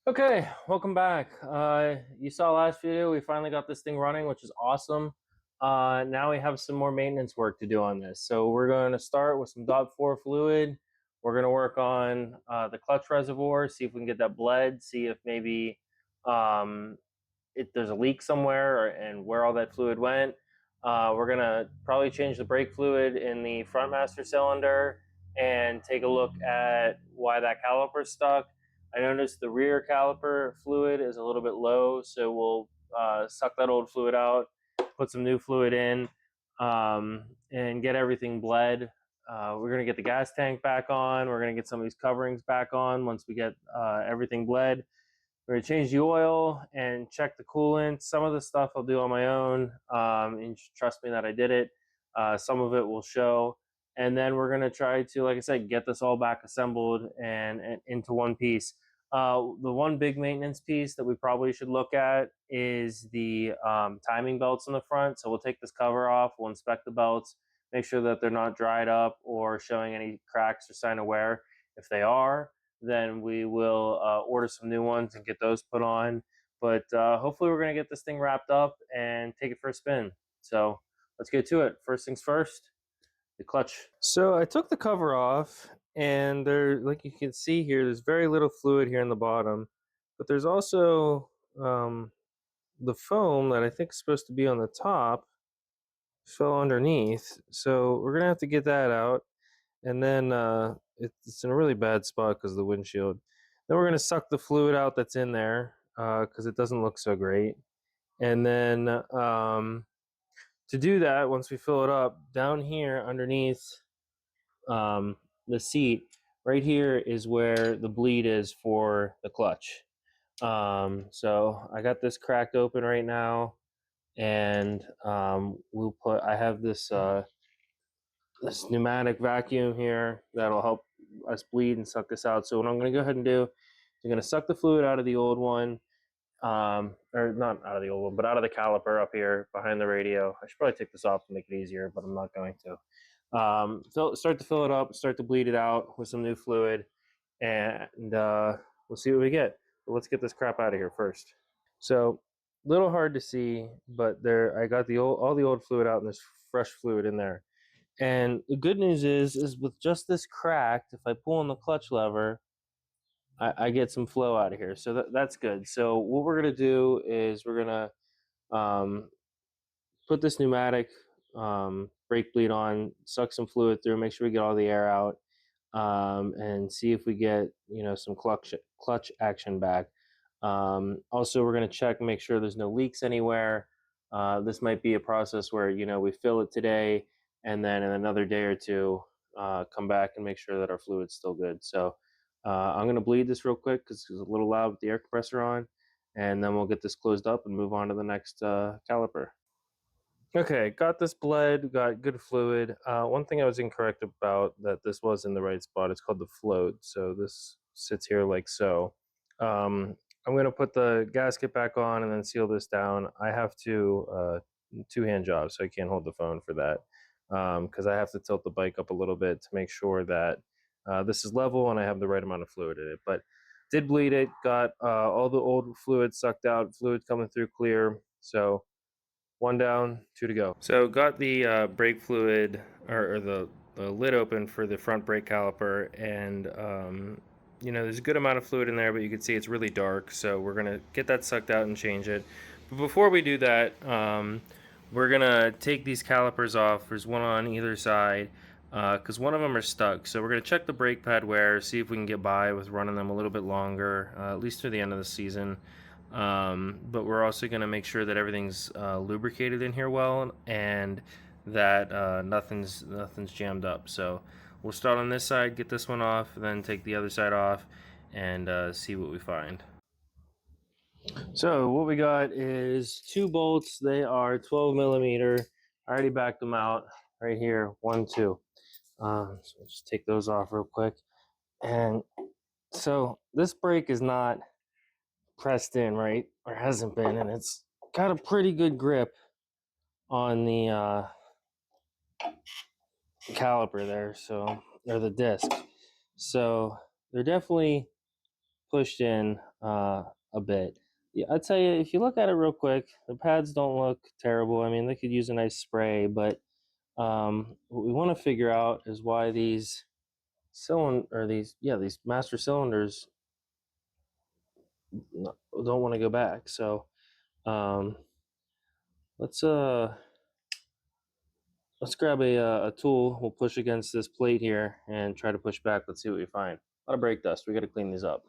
Okay, welcome back. You saw last video, we finally got this thing running, which is awesome. Now we have some more maintenance work to do on this. So we're going to start with some DOT4 fluid. We're going to work on the clutch reservoir, see if we can get that bled, see if maybe um, there's a leak somewhere and where all that fluid went. We're going to probably change the brake fluid in the front master cylinder and take a look at why that caliper's stuck. I noticed the rear caliper fluid is a little bit low, so we'll suck that old fluid out, put some new fluid in, and get everything bled. We're going to get the gas tank back on. We're going to get some of these coverings back on once we get everything bled. We're going to change the oil and check the coolant. Some of the stuff I'll do on my own, and trust me that I did it. Some of it will show. And then we're going to try to, like I said, get this all back assembled and into one piece. The one big maintenance piece that we probably should look at is the timing belts in the front. So we'll take this cover off, we'll inspect the belts, make sure that they're not dried up or showing any cracks or sign of wear. If they are, then we will order some new ones and get those put on. But hopefully we're going to get this thing wrapped up and take it for a spin. So let's get to it. First things first, the clutch. So I took the cover off, and there, like you can see here, there's very little fluid here in the bottom, but there's also the foam that I think is supposed to be on the top fell underneath. So we're gonna have to get that out, and then it's in a really bad spot because of the windshield. Then we're gonna suck the fluid out that's in there because it doesn't look so great. And then to do that, once we fill it up, down here underneath um, the seat, right here is where the bleed is for the clutch. So I got this cracked open right now, and I have this pneumatic vacuum here that'll help us bleed and suck this out. So what I'm going to go ahead and do is I'm going to suck the fluid out of the old one, or not out of the old one, but out of the caliper up here behind the radio. I should probably take this off to make it easier, but I'm not going to. Start to fill it up, start to bleed it out with some new fluid, and we'll see what we get. But let's get this crap out of here first. So, little hard to see, but there I got all the old fluid out, and there's fresh fluid in there. And the good news is with just this cracked, if I pull on the clutch lever, I get some flow out of here. So that's good. So what we're gonna do is we're gonna put this pneumatic brake bleed on, suck some fluid through, make sure we get all the air out, and see if we get some clutch action back. Also, we're going to check and make sure there's no leaks anywhere. This might be a process where we fill it today, and then in another day or two, come back and make sure that our fluid's still good. So I'm going to bleed this real quick because it's a little loud with the air compressor on, and then we'll get this closed up and move on to the next caliper. Okay, got this bled, got good fluid. One thing I was incorrect about that this was in the right spot. It's called the float. So this sits here like so. I'm going to put the gasket back on and then seal this down. I have to two-hand job, so I can't hold the phone for that because I have to tilt the bike up a little bit to make sure that this is level and I have the right amount of fluid in it. But did bleed it, got all the old fluid sucked out, fluid coming through clear. So one down, two to go. So got the brake fluid or the lid open for the front brake caliper, and there's a good amount of fluid in there, but you can see it's really dark. So we're gonna get that sucked out and change it. But before we do that, we're gonna take these calipers off. There's one on either side because one of them are stuck. So we're gonna check the brake pad wear, see if we can get by with running them a little bit longer, at least through the end of the season. But we're also going to make sure that everything's lubricated in here well and that nothing's jammed up. So we'll start on this side, get this one off, then take the other side off and see what we find. So what we got is two bolts. They are 12 millimeter. I already backed them out right here. 1, 2. So we'll just take those off real quick. And so this brake is not pressed in, right? Or hasn't been, and it's got a pretty good grip on the caliper there, so or the disc. So they're definitely pushed in a bit. Yeah, I'd tell you, if you look at it real quick, the pads don't look terrible. I mean, they could use a nice spray, but what we want to figure out is why these these master cylinders don't want to go back. So um, let's grab a tool. We'll push against this plate here and try to push back. Let's see what we find. A lot of brake dust. We got to clean these up.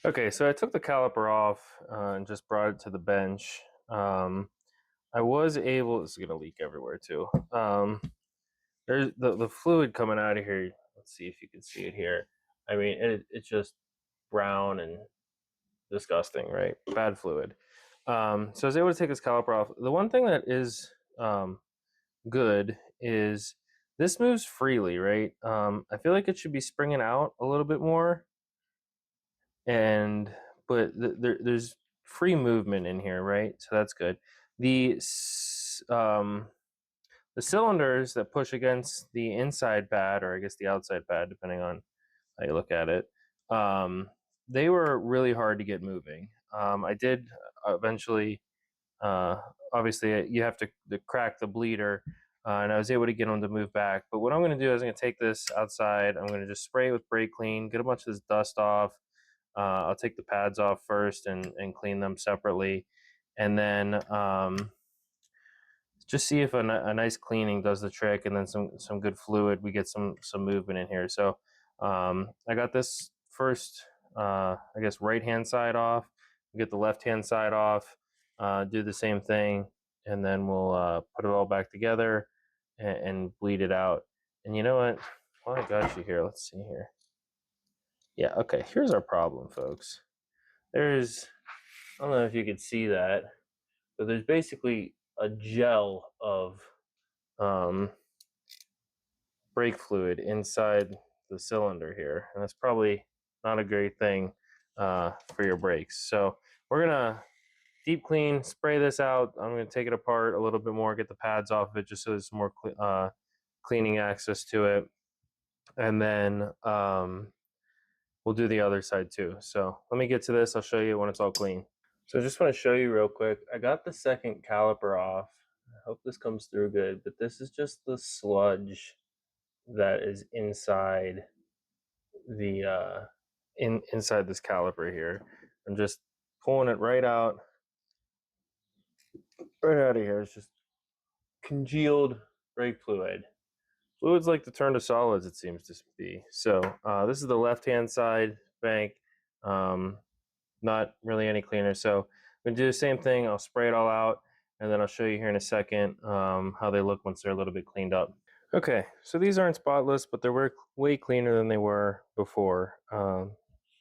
Okay, so I took the caliper off and just brought it to the bench. I was able. This is gonna leak everywhere too. There's the fluid coming out of here. Let's see if you can see it here. I mean, it's just brown and disgusting, right? Bad fluid. So I was able to take this caliper off. The one thing that is good is this moves freely, right? I feel like it should be springing out a little bit more, but there's free movement in here, right? So that's good. The cylinders that push against the inside pad, or I guess the outside pad, depending on how you look at it, they were really hard to get moving. I did eventually, obviously, you have to crack the bleeder, and I was able to get them to move back. But what I'm going to do is I'm going to take this outside. I'm going to just spray it with brake clean, get a bunch of this dust off. I'll take the pads off first and clean them separately, and then just see if a nice cleaning does the trick, and then some good fluid, we get some movement in here. So I got this first, I guess, right hand side off, get the left hand side off, do the same thing, and then we'll put it all back together and bleed it out. And you know what, while I got you here, let's see here. Yeah, okay, here's our problem, folks. I don't know if you could see that, but there's basically a gel of brake fluid inside the cylinder here, and that's probably not a great thing for your brakes. So we're gonna deep clean, spray this out. I'm gonna take it apart a little bit more, get the pads off of it, just so there's some more cleaning access to it, and then we'll do the other side too. So let me get to this. I'll show you when it's all clean. So I just want to show you real quick. I got the second caliper off. I hope this comes through good, but this is just the sludge that is inside the inside this caliper here. I'm just pulling it right out of here. It's just congealed brake fluid. Fluids like to turn to solids, it seems to be. So this is the left-hand side bank. Not really any cleaner. So I'm gonna do the same thing. I'll spray it all out, and then I'll show you here in a second how they look once they're a little bit cleaned up. Okay, so these aren't spotless, but they're way cleaner than they were before.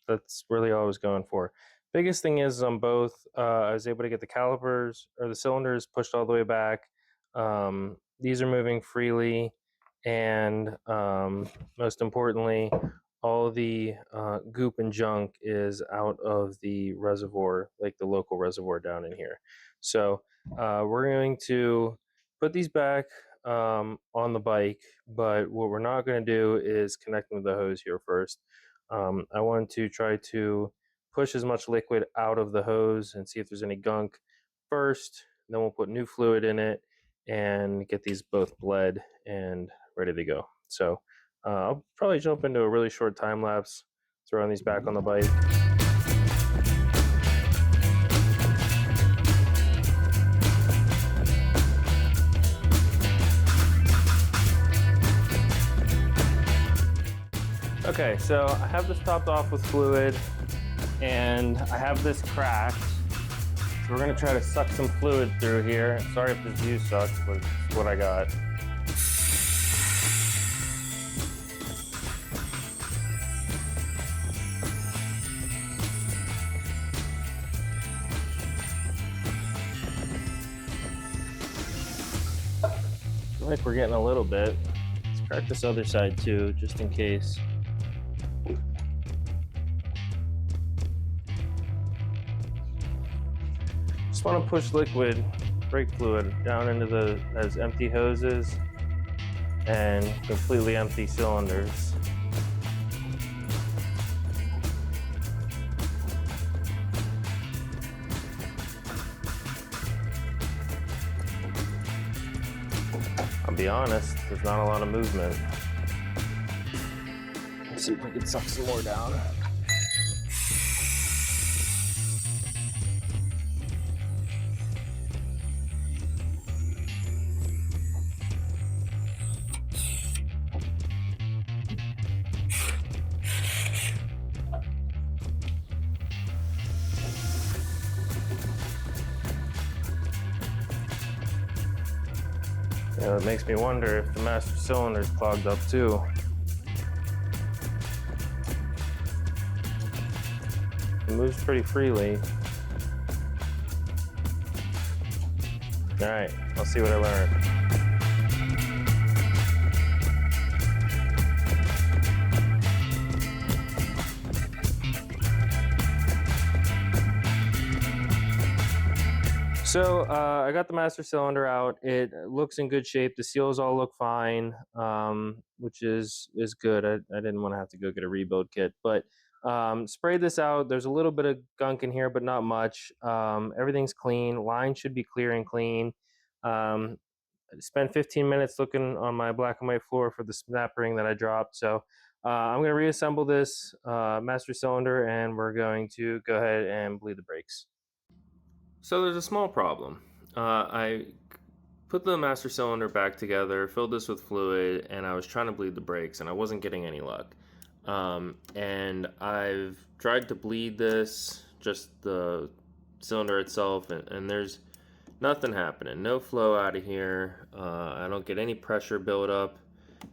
That's really all I was going for. Biggest thing is on both, I was able to get the calipers or the cylinders pushed all the way back. These are moving freely, and most importantly, all the goop and junk is out of the reservoir, like the local reservoir down in here. So we're going to put these back on the bike, but what we're not going to do is connect them to the hose here first. I want to try to push as much liquid out of the hose and see if there's any gunk first. Then we'll put new fluid in it and get these both bled and ready to go. So I'll probably jump into a really short time lapse, throwing these back on the bike. Okay, so I have this topped off with fluid, and I have this cracked. So we're gonna try to suck some fluid through here. Sorry if this view sucks, but it's what I got. I feel like we're getting a little bit. Let's crack this other side too, just in case. Just want to push liquid, brake fluid, down into those empty hoses and completely empty cylinders. I'll be honest, there's not a lot of movement. Let's see if we can suck some more down. It makes me wonder if the master cylinder's clogged up too. It moves pretty freely. All right, I'll see what I learned. So I got the master cylinder out. It looks in good shape. The seals all look fine, which is good. I didn't want to have to go get a rebuild kit, but sprayed this out. There's a little bit of gunk in here, but not much. Everything's clean. Line should be clear and clean. I spent 15 minutes looking on my black and white floor for the snap ring that I dropped. So I'm going to reassemble this master cylinder, and we're going to go ahead and bleed the brakes. So there's a small problem. I put the master cylinder back together, filled this with fluid, and I was trying to bleed the brakes, and I wasn't getting any luck. And I've tried to bleed this, just the cylinder itself, and there's nothing happening. No flow out of here. I don't get any pressure buildup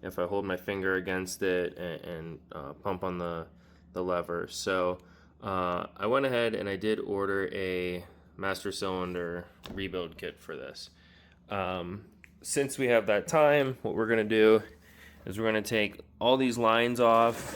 if I hold my finger against it and pump on the lever. So I went ahead and I did order a master cylinder rebuild kit for this. Since we have that time, what we're going to do is we're going to take all these lines off,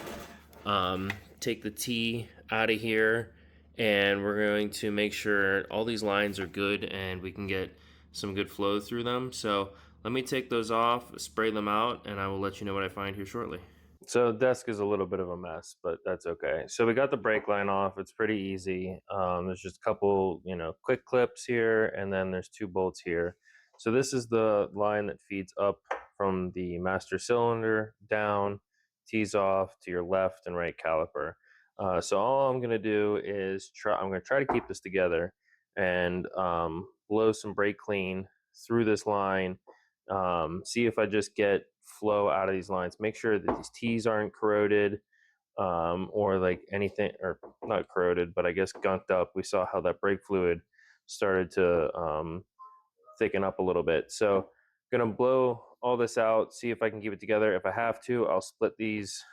take the T out of here, and we're going to make sure all these lines are good and we can get some good flow through them. So let me take those off, spray them out, and I will let you know what I find here shortly. So the desk is a little bit of a mess, but that's okay. So we got the brake line off. It's pretty easy. There's just a couple, quick clips here, and then there's 2 bolts here. So this is the line that feeds up from the master cylinder down, tees off to your left and right caliper. So all I'm gonna do is I'm gonna try to keep this together and blow some brake clean through this line. See if I just get flow out of these lines. Make sure that these T's aren't corroded or like anything, or not corroded, but I guess gunked up. We saw how that brake fluid started to thicken up a little bit. So I'm gonna blow all this out, see if I can keep it together. If I have to, I'll split these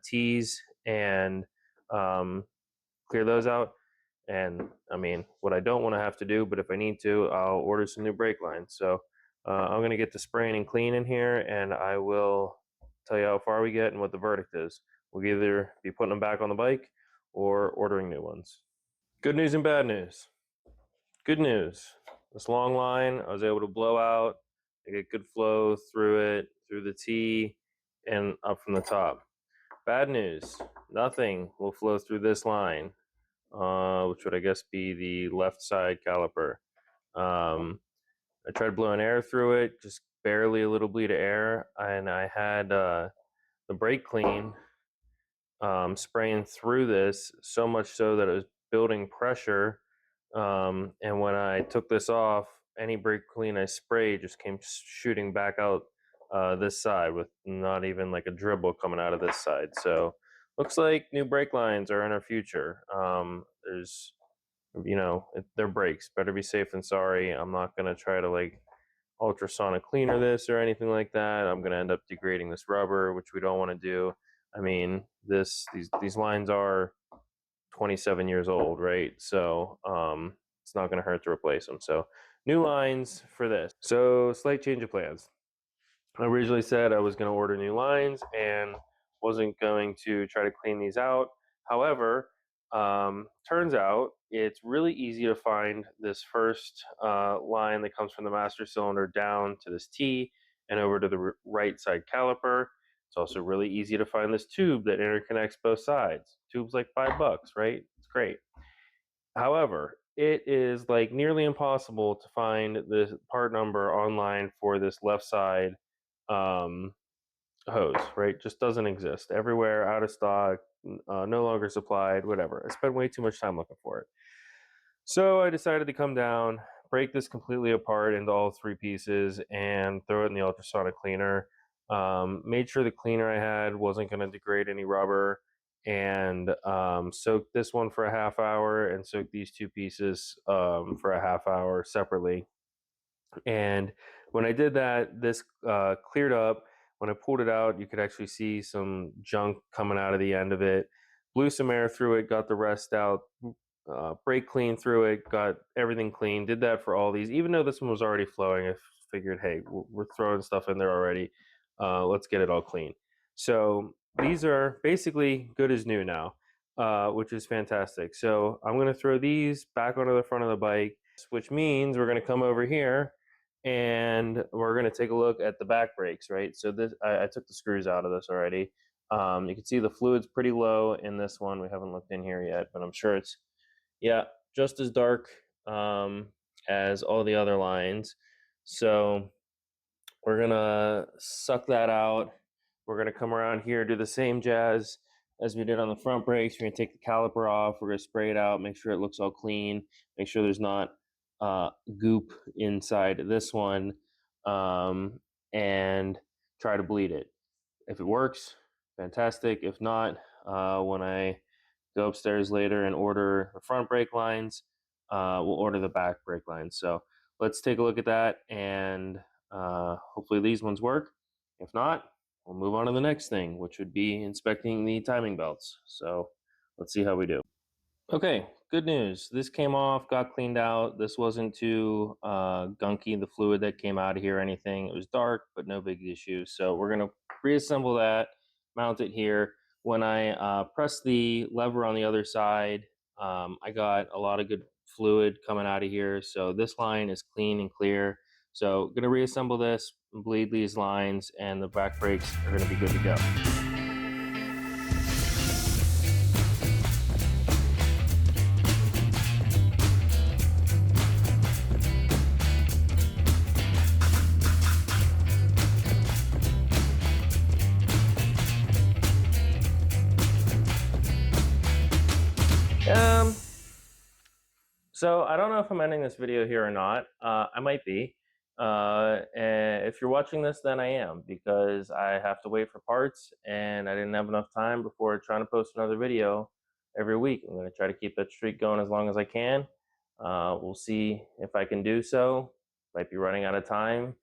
T's and clear those out. And I mean, what I don't want to have to do, but if I need to, I'll order some new brake lines. So I'm going to get the spraying and clean in here, and I will tell you how far we get and what the verdict is. We'll either be putting them back on the bike or ordering new ones. Good news and bad news. Good news. This long line, I was able to blow out. I get good flow through it, through the T, and up from the top. Bad news. Nothing will flow through this line, which would I guess be the left side caliper. I tried blowing air through it, just barely a little bleed of air, and I had the brake clean spraying through this so much so that it was building pressure. And when I took this off, any brake clean I sprayed just came shooting back out this side with not even like a dribble coming out of this side. So looks like new brake lines are in our future. There's they're brakes. Better be safe than sorry. I'm not gonna try to like ultrasonic cleaner this or anything like that. I'm gonna end up degrading this rubber, which we don't want to do. I mean, these lines are 27 years old, right? So it's not gonna hurt to replace them. So new lines for this. So slight change of plans. I originally said I was going to order new lines and wasn't going to try to clean these out. However, turns out it's really easy to find this first line that comes from the master cylinder down to this T and over to the right side caliper. It's also really easy to find this tube that interconnects both sides. Tube's like $5, right? It's great. However, it is like nearly impossible to find the part number online for this left side hose, right? Just doesn't exist. Everywhere, out of stock, no longer supplied, whatever. I spent way too much time looking for it. So I decided to come down, break this completely apart into all three pieces, and throw it in the ultrasonic cleaner. Made sure the cleaner I had wasn't going to degrade any rubber, and soaked this one for a half hour and soaked these two pieces for a half hour separately. And when I did that, this cleared up. When I pulled it out, you could actually see some junk coming out of the end of it. Blew some air through it, got the rest out, brake clean through it, got everything clean. Did that for all these. Even though this one was already flowing, I figured, hey, we're throwing stuff in there already. Let's get it all clean. So these are basically good as new now, which is fantastic. So I'm going to throw these back onto the front of the bike, which means we're going to come over here and we're going to take a look at the back brakes, right? So this, I took the screws out of this already. You can see the fluid's pretty low in this one. We haven't looked in here yet, but I'm sure it's, yeah, just as dark as all the other lines. So we're gonna suck that out. We're gonna come around here, do the same jazz as we did on the front brakes. We're gonna take the caliper off. We're gonna spray it out, make sure it looks all clean, make sure there's not goop inside this one, and try to bleed it. If it works, fantastic. If not, when I go upstairs later and order the front brake lines, we'll order the back brake lines. So let's take a look at that, and hopefully these ones work. If not, we'll move on to the next thing, which would be inspecting the timing belts. So let's see how we do. Okay, good news. This came off, got cleaned out. This wasn't too gunky, the fluid that came out of here or anything. It was dark, but no big issue. So we're going to reassemble that, mount it here. When I press the lever on the other side, I got a lot of good fluid coming out of here. So this line is clean and clear. So going to reassemble this, bleed these lines, and the back brakes are going to be good to go. So I don't know if I'm ending this video here or not. I might be. And if you're watching this, then I am, because I have to wait for parts and I didn't have enough time before trying to post another video every week. I'm going to try to keep that streak going as long as I can. We'll see if I can do so. Might be running out of time,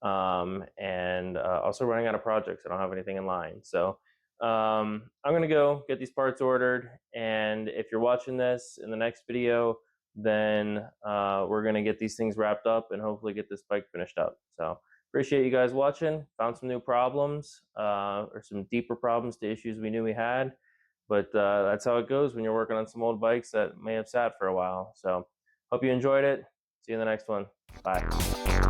and also running out of projects. I don't have anything in line. So I'm going to go get these parts ordered. And if you're watching this in the next video, then we're going to get these things wrapped up and hopefully get this bike finished up. So appreciate you guys watching. Found some new problems, or some deeper problems to issues we knew we had. But that's how it goes when you're working on some old bikes that may have sat for a while. So hope you enjoyed it. See you in the next one. Bye.